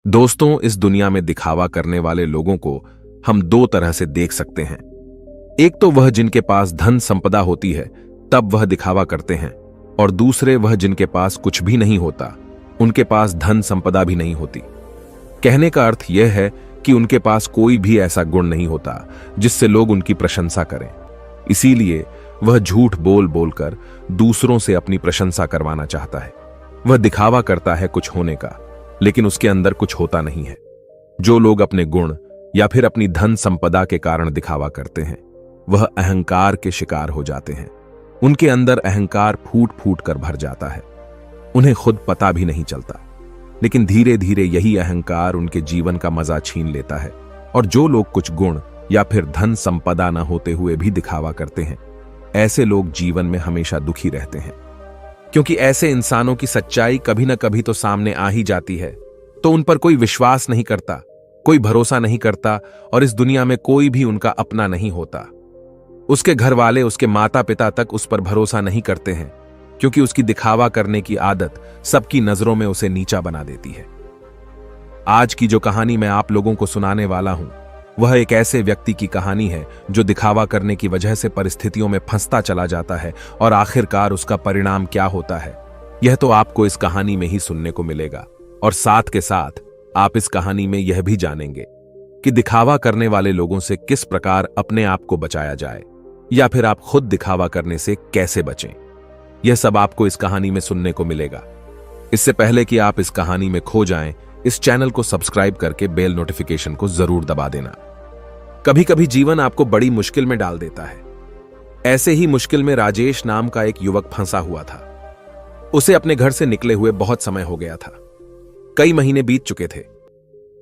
दोस्तों, इस दुनिया में दिखावा करने वाले लोगों को हम दो तरह से देख सकते हैं। एक तो वह जिनके पास धन संपदा होती है, तब वह दिखावा करते हैं, और दूसरे वह जिनके पास कुछ भी नहीं होता, उनके पास धन संपदा भी नहीं होती। कहने का अर्थ यह है कि उनके पास कोई भी ऐसा गुण नहीं होता जिससे लोग उनकी प्रशंसा करें। इसीलिए वह झूठ बोल बोलकर दूसरों से अपनी प्रशंसा करवाना चाहता है। वह दिखावा करता है कुछ होने का, लेकिन उसके अंदर कुछ होता नहीं है। जो लोग अपने गुण या फिर अपनी धन संपदा के कारण दिखावा करते हैं, वह अहंकार के शिकार हो जाते हैं। उनके अंदर अहंकार फूट फूट कर भर जाता है। उन्हें खुद पता भी नहीं चलता, लेकिन धीरे धीरे यही अहंकार उनके जीवन का मजा छीन लेता है। और जो लोग कुछ गुण या फिर धन संपदा न होते हुए भी दिखावा करते हैं, ऐसे लोग जीवन में हमेशा दुखी रहते हैं, क्योंकि ऐसे इंसानों की सच्चाई कभी न कभी तो सामने आ ही जाती है, तो उन पर कोई विश्वास नहीं करता, कोई भरोसा नहीं करता, और इस दुनिया में कोई भी उनका अपना नहीं होता। उसके घर वाले, उसके माता पिता तक उस पर भरोसा नहीं करते हैं, क्योंकि उसकी दिखावा करने की आदत सबकी नजरों में उसे नीचा बना देती है। आज की जो कहानी मैं आप लोगों को सुनाने वाला हूं, वह एक ऐसे व्यक्ति की कहानी है जो दिखावा करने की वजह से परिस्थितियों में फंसता चला जाता है, और आखिरकार उसका परिणाम क्या होता है, यह तो आपको इस कहानी में ही सुनने को मिलेगा। और साथ के साथ आप इस कहानी में यह भी जानेंगे कि दिखावा करने वाले लोगों से किस प्रकार अपने आप को बचाया जाए, या फिर आप खुद दिखावा करने से कैसे बचें। यह सब आपको इस कहानी में सुनने को मिलेगा। इससे पहले कि आप इस कहानी में खो जाएं, इस चैनल को सब्सक्राइब करके बेल नोटिफिकेशन को जरूर दबा देना। कभी कभी जीवन आपको बड़ी मुश्किल में डाल देता है। ऐसे ही मुश्किल में राजेश नाम का एक युवक फंसा हुआ था। उसे अपने घर से निकले हुए बहुत समय हो गया था। कई महीने बीत चुके थे।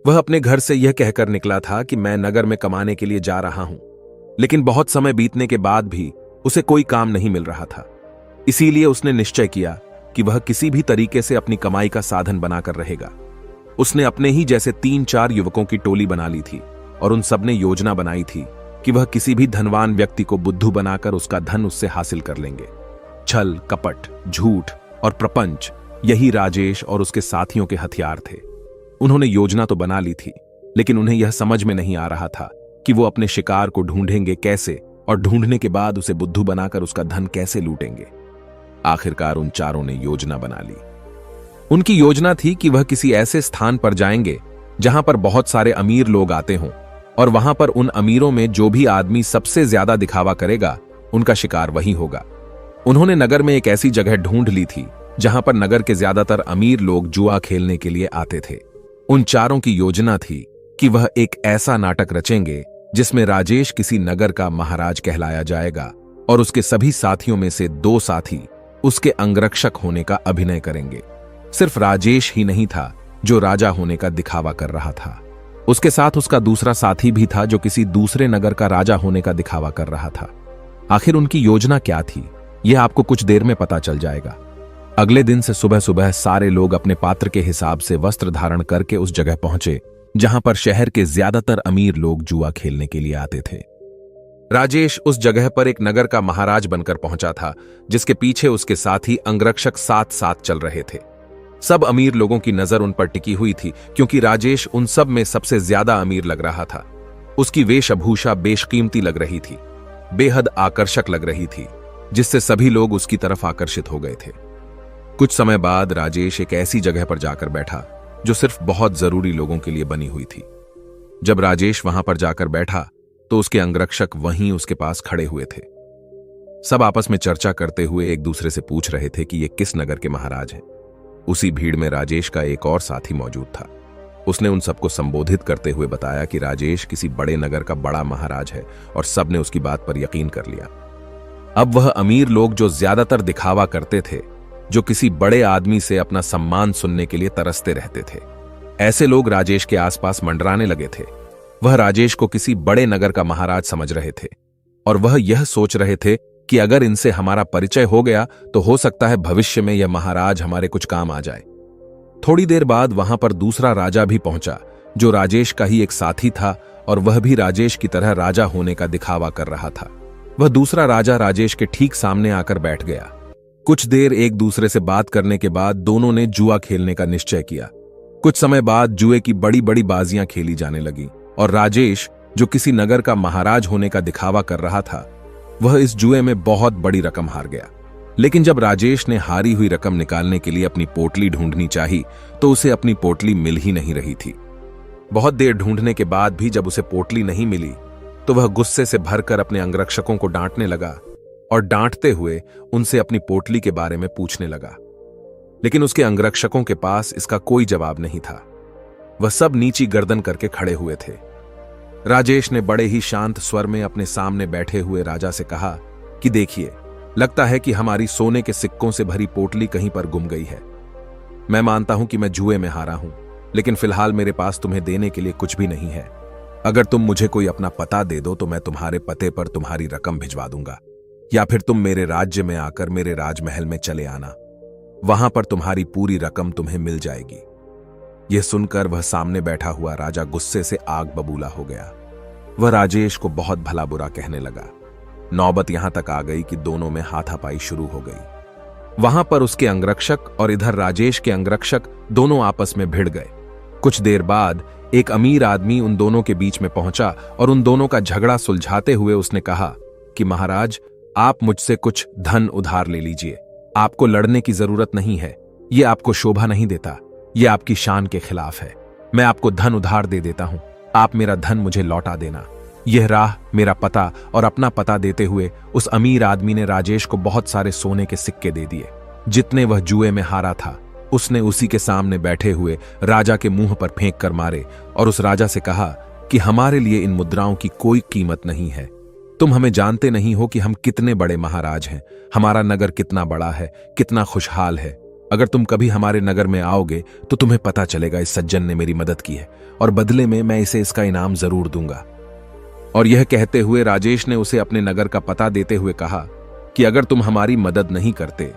वह अपने घर से यह कहकर निकला था कि मैं नगर में कमाने के लिए जा रहा हूं, लेकिन बहुत समय बीतने के बाद भी उसे कोई काम नहीं मिल रहा था। इसीलिए उसने निश्चय किया कि वह किसी भी तरीके से अपनी कमाई का साधन बनाकर रहेगा। उसने अपने ही जैसे 3-4 युवकों की टोली बना ली थी, और उन सब ने योजना बनाई थी कि वह किसी भी धनवान व्यक्ति को बुद्धू बनाकर उसका धन उससे हासिल कर लेंगे। छल, कपट, झूठ और प्रपंच, यही राजेश और उसके साथियों के हथियार थे। उन्होंने योजना तो बना ली थी, लेकिन उन्हें यह समझ में नहीं आ रहा था कि वो अपने शिकार को ढूंढेंगे कैसे, और ढूंढने के बाद उसे बुद्धू बनाकर उसका धन कैसे लूटेंगे। आखिरकार उन चारों ने योजना बना ली। उनकी योजना थी कि वह किसी ऐसे स्थान पर जाएंगे जहां पर बहुत सारे अमीर लोग आते हों, और वहां पर उन अमीरों में जो भी आदमी सबसे ज्यादा दिखावा करेगा, उनका शिकार वही होगा। उन्होंने नगर में एक ऐसी जगह ढूंढ ली थी जहां पर नगर के ज्यादातर अमीर लोग जुआ खेलने के लिए आते थे। उन चारों की योजना थी कि वह एक ऐसा नाटक रचेंगे जिसमें राजेश किसी नगर का महाराज कहलाया जाएगा, और उसके सभी साथियों में से 2 साथी उसके अंगरक्षक होने का अभिनय करेंगे। सिर्फ राजेश ही नहीं था जो राजा होने का दिखावा कर रहा था, उसके साथ उसका दूसरा साथी भी था जो किसी दूसरे नगर का राजा होने का दिखावा कर रहा था। आखिर उनकी योजना क्या थी, यह आपको कुछ देर में पता चल जाएगा। अगले दिन से सुबह सुबह सारे लोग अपने पात्र के हिसाब से वस्त्र धारण करके उस जगह पहुंचे जहां पर शहर के ज्यादातर अमीर लोग जुआ खेलने के लिए आते थे। राजेश उस जगह पर एक नगर का महाराज बनकर पहुंचा था, जिसके पीछे उसके साथी अंगरक्षक साथ साथ चल रहे थे। सब अमीर लोगों की नजर उन पर टिकी हुई थी, क्योंकि राजेश उन सब में सबसे ज्यादा अमीर लग रहा था। उसकी वेशभूषा बेशकीमती लग रही थी, बेहद आकर्षक लग रही थी, जिससे सभी लोग उसकी तरफ आकर्षित हो गए थे। कुछ समय बाद राजेश एक ऐसी जगह पर जाकर बैठा जो सिर्फ बहुत जरूरी लोगों के लिए बनी हुई थी। जब राजेश वहां पर जाकर बैठा तो उसके अंगरक्षक वहीं उसके पास खड़े हुए थे। सब आपस में चर्चा करते हुए एक दूसरे से पूछ रहे थे कि ये किस नगर के महाराज हैं। उसी भीड़ में राजेश का एक और साथी मौजूद था। उसने उन सबको संबोधित करते हुए बताया कि राजेश किसी बड़े नगर का बड़ा महाराज है, और सबने उसकी बात पर यकीन कर लिया। अब वह अमीर लोग जो ज्यादातर दिखावा करते थे, जो किसी बड़े आदमी से अपना सम्मान सुनने के लिए तरसते रहते थे, ऐसे लोग राजेश के आसपास मंडराने लगे थे। वह राजेश को किसी बड़े नगर का महाराज समझ रहे थे, और वह यह सोच रहे थे कि अगर इनसे हमारा परिचय हो गया तो हो सकता है भविष्य में यह महाराज हमारे कुछ काम आ जाए। थोड़ी देर बाद वहां पर दूसरा राजा भी पहुंचा, जो राजेश का ही एक साथी था, और वह भी राजेश की तरह राजा होने का दिखावा कर रहा था। वह दूसरा राजा राजेश के ठीक सामने आकर बैठ गया। कुछ देर एक दूसरे से बात करने के बाद दोनों ने जुआ खेलने का निश्चय किया। कुछ समय बाद जुए की बड़ी बड़ी बाजियां खेली जाने लगी और राजेश, जो किसी नगर का महाराज होने का दिखावा कर रहा था, वह इस जुए में बहुत बड़ी रकम हार गया। लेकिन जब राजेश ने हारी हुई रकम निकालने के लिए अपनी पोटली ढूंढनी चाही तो उसे अपनी पोटली मिल ही नहीं रही थी। बहुत देर ढूंढने के बाद भी जब उसे पोटली नहीं मिली तो वह गुस्से से भरकर अपने अंगरक्षकों को डांटने लगा और डांटते हुए उनसे अपनी पोटली के बारे में पूछने लगा। लेकिन उसके अंगरक्षकों के पास इसका कोई जवाब नहीं था। वह सब नीची गर्दन करके खड़े हुए थे। राजेश ने बड़े ही शांत स्वर में अपने सामने बैठे हुए राजा से कहा कि देखिए, लगता है कि हमारी सोने के सिक्कों से भरी पोटली कहीं पर गुम गई है। मैं मानता हूं कि मैं जुए में हारा हूं, लेकिन फिलहाल मेरे पास तुम्हें देने के लिए कुछ भी नहीं है। अगर तुम मुझे कोई अपना पता दे दो तो मैं तुम्हारे पते पर तुम्हारी रकम भिजवा दूंगा, या फिर तुम मेरे राज्य में आकर मेरे राजमहल में चले आना। वहां पर तुम्हारी पूरी रकम तुम्हें मिल जाएगी। यह सुनकर वह सामने बैठा हुआ राजा गुस्से से आग बबूला हो गया। वह राजेश को बहुत भला बुरा कहने लगा। नौबत यहां तक आ गई कि दोनों में हाथापाई शुरू हो गई। वहां पर उसके अंगरक्षक और इधर राजेश के अंगरक्षक दोनों आपस में भिड़ गए। कुछ देर बाद एक अमीर आदमी उन दोनों के बीच में पहुंचा और उन दोनों का झगड़ा सुलझाते हुए उसने कहा कि महाराज, आप मुझसे कुछ धन उधार ले लीजिए। आपको लड़ने की जरूरत नहीं है। यह आपको शोभा नहीं देता। यह आपकी शान के खिलाफ है। मैं आपको धन उधार दे देता हूं। आप मेरा धन मुझे लौटा देना। यह राह, मेरा पता और अपना पता देते हुए उस अमीर आदमी ने राजेश को बहुत सारे सोने के सिक्के दे दिए। जितने वह जुए में हारा था उसने उसी के सामने बैठे हुए राजा के मुंह पर फेंक कर मारे और उस राजा से कहा कि हमारे लिए इन मुद्राओं की कोई कीमत नहीं है। तुम हमें जानते नहीं हो कि हम कितने बड़े महाराज हैं। हमारा नगर कितना बड़ा है, कितना खुशहाल है। अगर तुम कभी हमारे नगर में आओगे तो तुम्हें पता चलेगा इस सज्जन ने मेरी मदद की है और बदले में मैं इसे इसका इनाम जरूर दूंगा। और यह कहते हुए राजेश ने उसे अपने नगर का पता देते हुए कहा कि अगर तुम हमारी मदद नहीं करते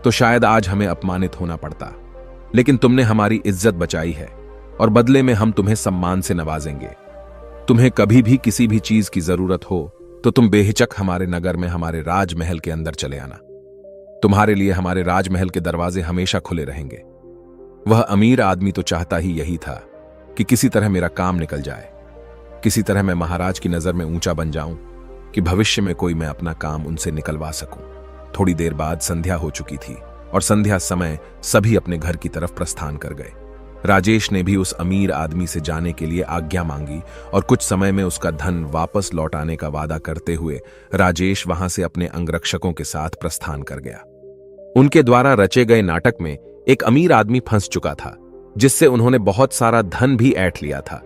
तो शायद आज हमें अपमानित होना पड़ता, लेकिन तुमने हमारी इज्जत बचाई है और बदले में हम तुम्हें सम्मान से नवाजेंगे। तुम्हें कभी भी किसी भी चीज की जरूरत हो तो तुम बेहिचक हमारे नगर में हमारे राजमहल के अंदर चले आना। तुम्हारे लिए हमारे राजमहल के दरवाजे हमेशा खुले रहेंगे। वह अमीर आदमी तो चाहता ही यही था कि किसी तरह मेरा काम निकल जाए, किसी तरह मैं महाराज की नजर में ऊंचा बन जाऊं कि भविष्य में कोई मैं अपना काम उनसे निकलवा सकूं। थोड़ी देर बाद संध्या हो चुकी थी और संध्या समय सभी अपने घर की तरफ प्रस्थान कर गए। राजेश ने भी उस अमीर आदमी से जाने के लिए आज्ञा मांगी और कुछ समय में उसका धन वापस लौटाने का वादा करते हुए राजेश वहां से अपने अंगरक्षकों के साथ प्रस्थान कर गया। उनके द्वारा रचे गए नाटक में एक अमीर आदमी फंस चुका था, जिससे उन्होंने बहुत सारा धन भी ऐंठ लिया था।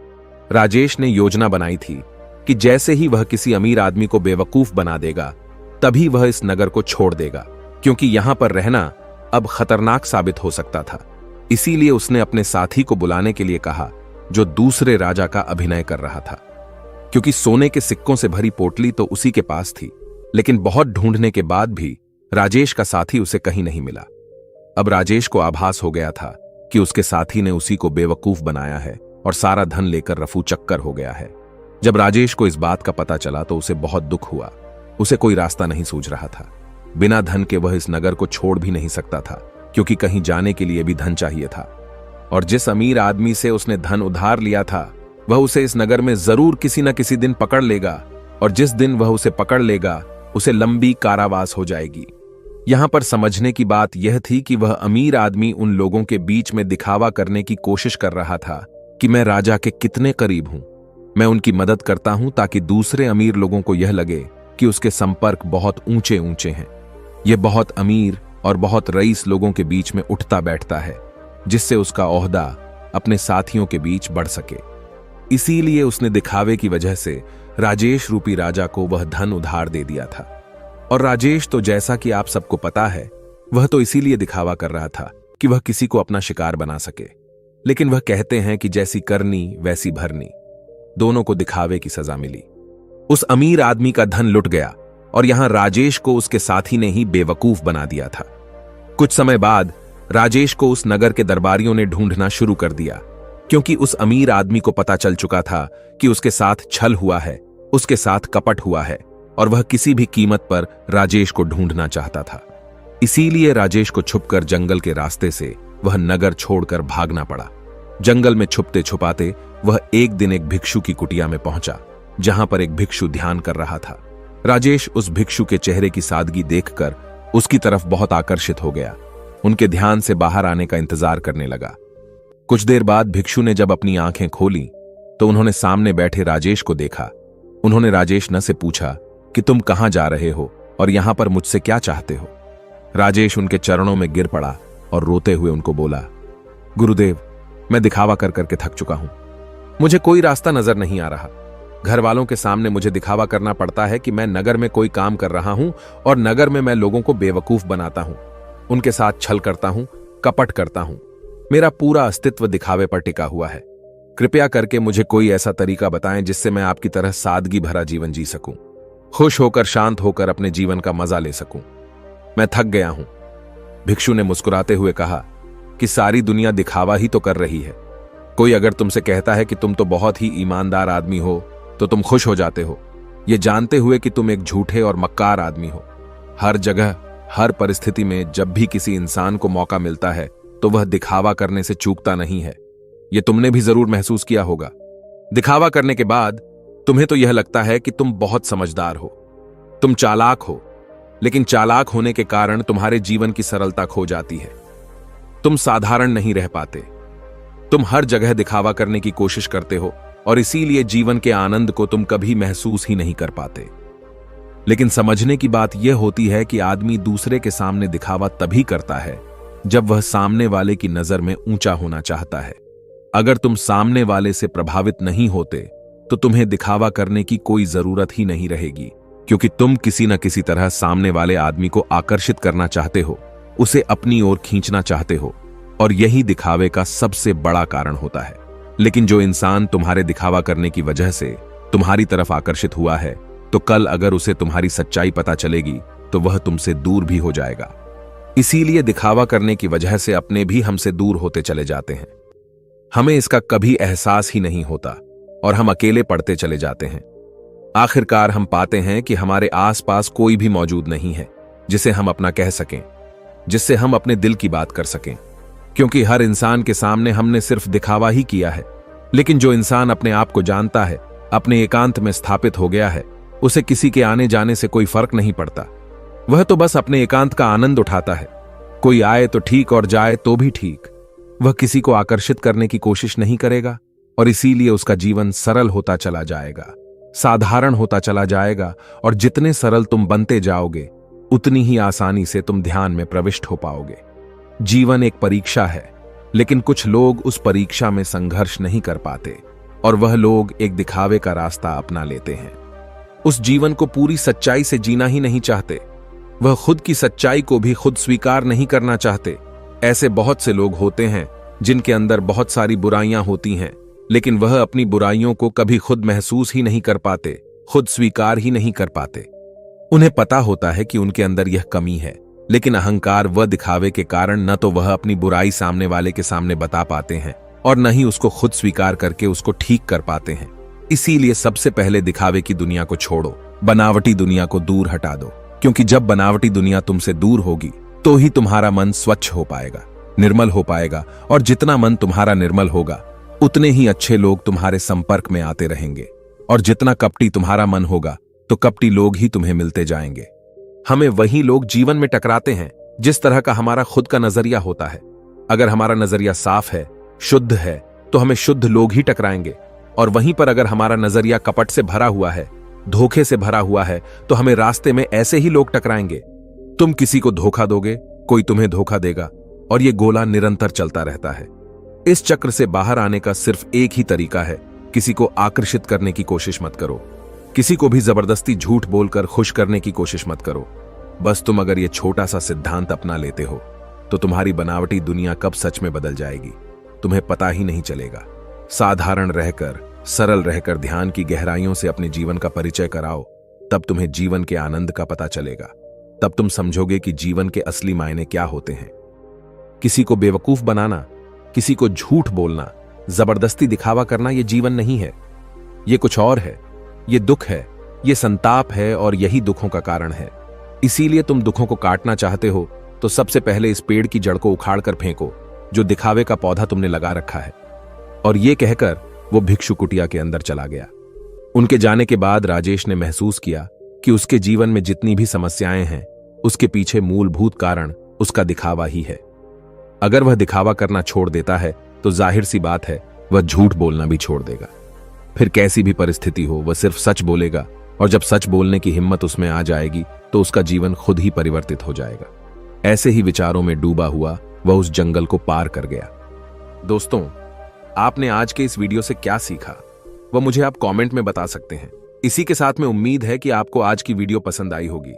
राजेश ने योजना बनाई थी कि जैसे ही वह किसी अमीर आदमी को बेवकूफ बना देगा तभी वह इस नगर को छोड़ देगा, क्योंकि यहां पर रहना अब खतरनाक साबित हो सकता था। इसीलिए उसने अपने साथी को बुलाने के लिए कहा जो दूसरे राजा का अभिनय कर रहा था, क्योंकि सोने के सिक्कों से भरी पोटली तो उसी के पास थी। लेकिन बहुत ढूंढने के बाद भी राजेश का साथी उसे कहीं नहीं मिला। अब राजेश को आभास हो गया था कि उसके साथी ने उसी को बेवकूफ बनाया है और सारा धन लेकर रफू चक्कर हो गया है। जब राजेश को इस बात का पता चला तो उसे बहुत दुख हुआ। उसे कोई रास्ता नहीं सूझ रहा था। बिना धन के वह इस नगर को छोड़ भी नहीं सकता था, क्योंकि कहीं जाने के लिए भी धन चाहिए था। और जिस अमीर आदमी से उसने धन उधार लिया था वह उसे इस नगर में जरूर किसी न किसी दिन पकड़ लेगा, और जिस दिन वह उसे पकड़ लेगा उसे लंबी कारावास हो जाएगी। यहां पर समझने की बात यह थी कि वह अमीर आदमी उन लोगों के बीच में दिखावा करने की कोशिश कर रहा था कि मैं राजा के कितने करीब हूं। मैं उनकी मदद करता हूं ताकि दूसरे अमीर लोगों को यह लगे कि उसके संपर्क बहुत ऊंचे ऊंचे हैं। यह बहुत अमीर और बहुत रईस लोगों के बीच में उठता बैठता है, जिससे उसका ओहदा अपने साथियों के बीच बढ़ सके। इसीलिए उसने दिखावे की वजह से राजेश रूपी राजा को वह धन उधार दे दिया था। और राजेश तो जैसा कि आप सबको पता है, वह तो इसीलिए दिखावा कर रहा था कि वह किसी को अपना शिकार बना सके। लेकिन वह कहते हैं कि जैसी करनी वैसी भरनी, दोनों को दिखावे की सजा मिली। उस अमीर आदमी का धन लुट गया और यहां राजेश को उसके साथी ने ही बेवकूफ बना दिया था। कुछ समय बाद राजेश को उस नगर के दरबारियों ने ढूंढना शुरू कर दिया, क्योंकि उस अमीर आदमी को पता चल चुका था कि उसके साथ छल हुआ है, उसके साथ कपट हुआ है, और वह किसी भी कीमत पर राजेश को ढूंढना चाहता था। इसीलिए राजेश को छुपकर जंगल के रास्ते से वह नगर छोड़कर भागना पड़ा। जंगल में छुपते छुपाते वह एक दिन एक भिक्षु की कुटिया में पहुंचा, जहां पर एक भिक्षु ध्यान कर रहा था। राजेश उस भिक्षु के चेहरे की सादगी देखकर उसकी तरफ बहुत आकर्षित हो गया। उनके ध्यान से बाहर आने का इंतजार करने लगा। कुछ देर बाद भिक्षु ने जब अपनी आंखें खोली तो उन्होंने सामने बैठे राजेश को देखा। उन्होंने राजेश न से पूछा कि तुम कहां जा रहे हो और यहां पर मुझसे क्या चाहते हो। राजेश उनके चरणों में गिर पड़ा और रोते हुए उनको बोला, गुरुदेव, मैं दिखावा कर करके थक चुका हूं। मुझे कोई रास्ता नजर नहीं आ रहा। घर वालों के सामने मुझे दिखावा करना पड़ता है कि मैं नगर में कोई काम कर रहा हूं और नगर में मैं लोगों को बेवकूफ बनाता हूं, उनके साथ छल करता हूं, कपट करता हूं। मेरा पूरा अस्तित्व दिखावे पर टिका हुआ है। कृपया करके मुझे कोई ऐसा तरीका बताएं जिससे मैं आपकी तरह सादगी भरा जीवन जी सकूं, खुश होकर शांत होकर अपने जीवन का मजा ले सकूं। मैं थक गया हूं। भिक्षु ने मुस्कुराते हुए कहा कि सारी दुनिया दिखावा ही तो कर रही है। कोई अगर तुमसे कहता है कि तुम तो बहुत ही ईमानदार आदमी हो तो तुम खुश हो जाते हो, ये जानते हुए कि तुम एक झूठे और मक्कार आदमी हो। हर जगह, हर परिस्थिति में जब भी किसी इंसान को मौका मिलता है तो वह दिखावा करने से चूकता नहीं है। यह तुमने भी जरूर महसूस किया होगा। दिखावा करने के बाद तुम्हें तो यह लगता है कि तुम बहुत समझदार हो, तुम चालाक हो, लेकिन चालाक होने के कारण तुम्हारे जीवन की सरलता खो जाती है। तुम साधारण नहीं रह पाते। तुम हर जगह दिखावा करने की कोशिश करते हो और इसीलिए जीवन के आनंद को तुम कभी महसूस ही नहीं कर पाते। लेकिन समझने की बात यह होती है कि आदमी दूसरे के सामने दिखावा तभी करता है जब वह सामने वाले की नजर में ऊंचा होना चाहता है। अगर तुम सामने वाले से प्रभावित नहीं होते तो तुम्हें दिखावा करने की कोई जरूरत ही नहीं रहेगी, क्योंकि तुम किसी न किसी तरह सामने वाले आदमी को आकर्षित करना चाहते हो, उसे अपनी ओर खींचना चाहते हो, और यही दिखावे का सबसे बड़ा कारण होता है। लेकिन जो इंसान तुम्हारे दिखावा करने की वजह से तुम्हारी तरफ आकर्षित हुआ है, तो कल अगर उसे तुम्हारी सच्चाई पता चलेगी तो वह तुमसे दूर भी हो जाएगा। इसीलिए दिखावा करने की वजह से अपने भी हमसे दूर होते चले जाते हैं। हमें इसका कभी एहसास ही नहीं होता और हम अकेले पड़ते चले जाते हैं। आखिरकार हम पाते हैं कि हमारे आसपास कोई भी मौजूद नहीं है जिसे हम अपना कह सकें, जिससे हम अपने दिल की बात कर सकें, क्योंकि हर इंसान के सामने हमने सिर्फ दिखावा ही किया है। लेकिन जो इंसान अपने आप को जानता है, अपने एकांत में स्थापित हो गया है, उसे किसी के आने जाने से कोई फर्क नहीं पड़ता। वह तो बस अपने एकांत का आनंद उठाता है। कोई आए तो ठीक और जाए तो भी ठीक। वह किसी को आकर्षित करने की कोशिश नहीं करेगा और इसीलिए उसका जीवन सरल होता चला जाएगा, साधारण होता चला जाएगा, और जितने सरल तुम बनते जाओगे उतनी ही आसानी से तुम ध्यान में प्रविष्ट हो पाओगे। जीवन एक परीक्षा है, लेकिन कुछ लोग उस परीक्षा में संघर्ष नहीं कर पाते और वह लोग एक दिखावे का रास्ता अपना लेते हैं। उस जीवन को पूरी सच्चाई से जीना ही नहीं चाहते। वह खुद की सच्चाई को भी खुद स्वीकार नहीं करना चाहते। ऐसे बहुत से लोग होते हैं जिनके अंदर बहुत सारी बुराइयां होती हैं, लेकिन वह अपनी बुराइयों को कभी खुद महसूस ही नहीं कर पाते, खुद स्वीकार ही नहीं कर पाते। उन्हें पता होता है कि उनके अंदर यह कमी है, लेकिन अहंकार व दिखावे के कारण न तो वह अपनी बुराई सामने वाले के सामने बता पाते हैं और न ही उसको खुद स्वीकार करके उसको ठीक कर पाते हैं। इसीलिए सबसे पहले दिखावे की दुनिया को छोड़ो, बनावटी दुनिया को दूर हटा दो, क्योंकि जब बनावटी दुनिया तुमसे दूर होगी तो ही तुम्हारा मन स्वच्छ हो पाएगा, निर्मल हो पाएगा, और जितना मन तुम्हारा निर्मल होगा उतने ही अच्छे लोग तुम्हारे संपर्क में आते रहेंगे, और जितना कपटी तुम्हारा मन होगा तो कपटी लोग ही तुम्हें मिलते जाएंगे। हमें वही लोग जीवन में टकराते हैं जिस तरह का हमारा खुद का नजरिया होता है। अगर हमारा नजरिया साफ है, शुद्ध है, तो हमें शुद्ध लोग ही टकराएंगे, और वहीं पर अगर हमारा नजरिया कपट से भरा हुआ है, धोखे से भरा हुआ है, तो हमें रास्ते में ऐसे ही लोग टकराएंगे। तुम किसी को धोखा दोगे, कोई तुम्हें धोखा देगा, और यह गोला निरंतर चलता रहता है। इस चक्र से बाहर आने का सिर्फ एक ही तरीका है, किसी को आकर्षित करने की कोशिश मत करो। किसी को भी जबरदस्ती झूठ बोलकर खुश करने की कोशिश मत करो। बस तुम अगर यह छोटा सा सिद्धांत अपना लेते हो तो तुम्हारी बनावटी दुनिया कब सच में बदल जाएगी तुम्हें पता ही नहीं चलेगा। साधारण रहकर, सरल रहकर ध्यान की गहराइयों से अपने जीवन का परिचय कराओ, तब तुम्हें जीवन के आनंद का पता चलेगा। तब तुम समझोगे कि जीवन के असली मायने क्या होते हैं। किसी को बेवकूफ बनाना, किसी को झूठ बोलना, जबरदस्ती दिखावा करना यह जीवन नहीं है। यह कुछ और है। यह दुख है, यह संताप है, और यही दुखों का कारण है। इसीलिए तुम दुखों को काटना चाहते हो तो सबसे पहले इस पेड़ की जड़ को उखाड़ कर फेंको जो दिखावे का पौधा तुमने लगा रखा है। और ये कहकर वो भिक्षु कुटिया के अंदर चला गया। उनके जाने के बाद राजेश ने महसूस किया कि उसके जीवन में जितनी भी समस्याएं हैं उसके पीछे मूलभूत कारण उसका दिखावा ही है। अगर वह दिखावा करना छोड़ देता है तो जाहिर सी बात है वह झूठ बोलना भी छोड़ देगा। फिर कैसी भी परिस्थिति हो वह सिर्फ सच बोलेगा, और जब सच बोलने की हिम्मत उसमें आ जाएगी तो उसका जीवन खुद ही परिवर्तित हो जाएगा। ऐसे ही विचारों में डूबा हुआ वह उस जंगल को पार कर गया। दोस्तों, आपने आज के इस वीडियो से क्या सीखा वह मुझे आप कमेंट में बता सकते हैं। इसी के साथ में उम्मीद है कि आपको आज की वीडियो पसंद आई होगी,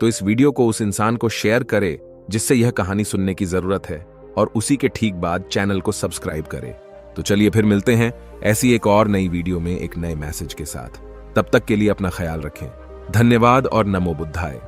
तो इस वीडियो को उस इंसान को शेयर करें जिससे यह कहानी सुनने की जरूरत है, और उसी के ठीक बाद चैनल को सब्सक्राइब करें। तो चलिए फिर मिलते हैं ऐसी एक और नई वीडियो में एक नए मैसेज के साथ। तब तक के लिए अपना ख्याल रखें। धन्यवाद और नमो बुद्धाय।